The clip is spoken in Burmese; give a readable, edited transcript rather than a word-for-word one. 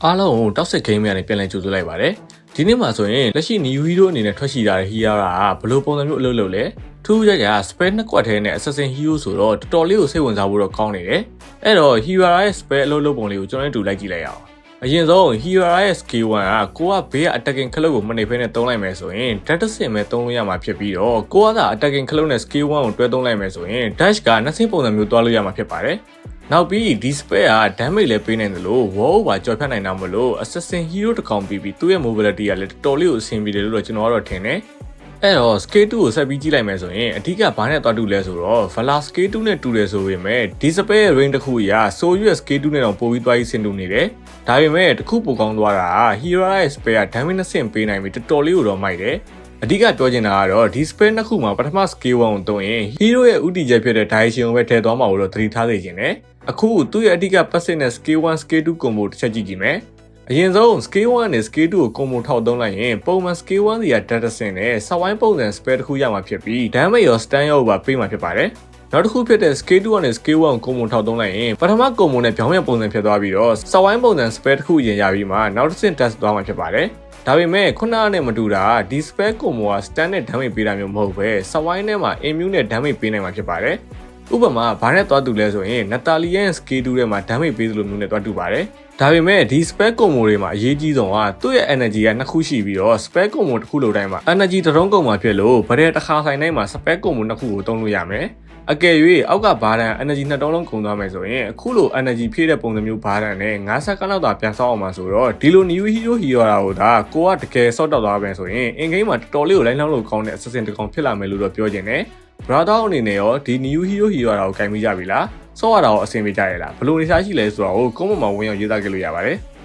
အားလုံးကိုတောက်ဆက်ဂိမ်းများနဲ့ပြန်လည်ကြိုဆိုလိုက်ပါတယ်။ဒီနေ့မှာဆိုရင်လက်ရှိ New Hero အနေနဲ့ထွက်ရှိလာတဲ့ Hero ကဘယ်လိုပုံစံမျိုးအလုပ်လုပ်လဲ။ထူးခြားခြား Spell နှစ်ကွက်ထဲနဲ့ Assassin Hero ဆိုတော့တော်တော်လေးကိုစိတ်ဝင်စားဖို့တော့ကောင်းနေတယ်။အဲ့တော့ Hero ရဲ့ Spell အလုပ်လုပ်ပုံလေးကိုကျွန်တော်တို့တူလိုက်ကြည့်လိုက်အောင်။အရင်ဆုံး Hero ရဲ့ Skill 1ကကိုကဘေးက Attacking ခလုတ်ကိုမနှိပ်ဖဲနဲ့သုံးလိုက်မယ်ဆိုရင် Dash ဆင်မဲ့သုံးလို့ရမှာဖြစ်ပြီးတော့ကိုကသာ Attacking ခလုတ်နဲ့ Skill 1ကိုတွဲသုံးလိုက်မယ်ဆိုရင် Dash ကနှစ်ဆင့်ပုံစံမျိုးတွားလို့ရမှာဖြစ်ပါတယ်။နောက်ပြီးဒီ spell က damage လည်းပေးနိုင်တယ်လို့ wall over ကြော်ဖြတ်နိုင်တာမလို့ assassin hero တစ်ကောင်ပြီးသူ့ရဲ့ mobility ကလည်းတော်တော်လေးကိုအဆင်ပြေတယ်လို့ကျွန်တော်ကတော့ထင်တယ်။အဲ့တော့ scale 2ကိုဆက်ပြီးကြည့်လိုက်မယ်ဆိုရင်အဓိကဘာနဲ့တွားတူလဲဆိုတော့ Vala scale 2နဲ့တူတယ်ဆိုပေမဲ့ဒီ spell ရဲ့ range တစ်ခုအရ so US scale 2နဲ့တော့ပိုပြီးတွားပြီးဆင်တူနေတယ်။ဒါပေမဲ့တစ်ခုပိုကောင်းသွားတာ hero ရဲ့ spell က damage နှစ်ဆင့်ပေးနိုင်ပြီးတော်တော်လေးကိုတော့မိုက်တယ်။အဓိကပြောချင်တာကတော့ဒီ spell နှစ်ခုမှာပထမ scale 1ကိုသုံးရင် hero ရဲ့ဥတီချက်ဖြစ်တဲ့ direction ကိုပဲထည့်သွားမှာလို့တော့သတိထားစေချင်တယ်။အခုသူ့ရဲ့အဓိက passive နဲ့ scale 1 scale 2 combo တစ်ချက်ကြည့်ကြည့်မယ်။အရင်ဆုံး scale 1နဲ့ scale 2ကို combo ထောက်သုံးလိုက်ရင်ပုံမှန် scale 1စီက data ဆင်နဲ့စဝိုင်းပုံစံ spell တစ်ခုရမှာဖြစ်ပြီး damage ရော stun ရောပါပေးမှာဖြစ်ပါတယ်။နောက်တစ်ခုဖြစ်တဲ့ scale 2နဲ့ scale 1ကို combo ထောက်သုံးလိုက်ရင်ပထမ combo နဲ့ပြောင်းပြန်ပုံစံဖြစ်သွားပြီးတော့စဝိုင်းပုံစံ spell တစ်ခုအရင်ရပြီးမှနောက်တစ်ဆင့် test သွားမှာဖြစ်ပါတယ်။ဒါပေမဲ့ခုနကနဲ့မတူတာဒီ spell combo က stun နဲ့ damage ပေးတာမျိုးမဟုတ်ပဲစဝိုင်းထဲမှာ immune နဲ့ damage ပေးနိုင်မှာဖြစ်ပါတယ်။ဥပမာဘာနဲ့တွားတူလဲဆိုရင် Natalia ရဲ့ skill 2ထဲမှာ damage ပေးသလိုမျိုးနဲ့တွားတူပါတယ်။ဒါပေမဲ့ဒီ spell combo တွေမှာအရေးကြီးဆုံးကသူ့ရဲ့ energy ကနှစ်ခုရှိပြီးတော့ spell combo တစ်ခုလိုတိုင်းမှာ energy တစ်လုံးကုန်မှာဖြစ်လို့ဗတဲ့တစ်ခါဆိုင်တိုင်းမှာ spell combo နှစ်ခုကိုသုံးလို့ရမယ်။အကယ်၍အောက်ကဘာတန် energy နှစ်တုံးလုံးကုန်သွားမယ်ဆိုရင်အခုလို energy ဖြည့်တဲ့ပုံစံမျိုးဘာတန်နဲ့9စက္ကန့်လောက်သာပြန်ဆောက်အောင်မှာဆိုတော့ဒီလို new hero တာကိုဒါကိုကတကယ်ဆော့တောက်သွားမယ်ဆိုရင် in game မှာတော်တော်လေးကိုလိုင်းလောင်းလို့ကောင်းတဲ့ assassin တစ်ကောင်ဖြစ်လာမယ်လို့တော့ပြောချင်တယ်။ brother အနေနဲ့ရောဒီ new hero တာကိုကင်မိကြပြီလားဆော့ရတာကိုအဆင်ပြေကြရလားဘယ်လိုနေစားရှိလဲဆိုတော့comment မှာဝင်ရောက်ရေးသားခဲ့လို့ရပါတယ်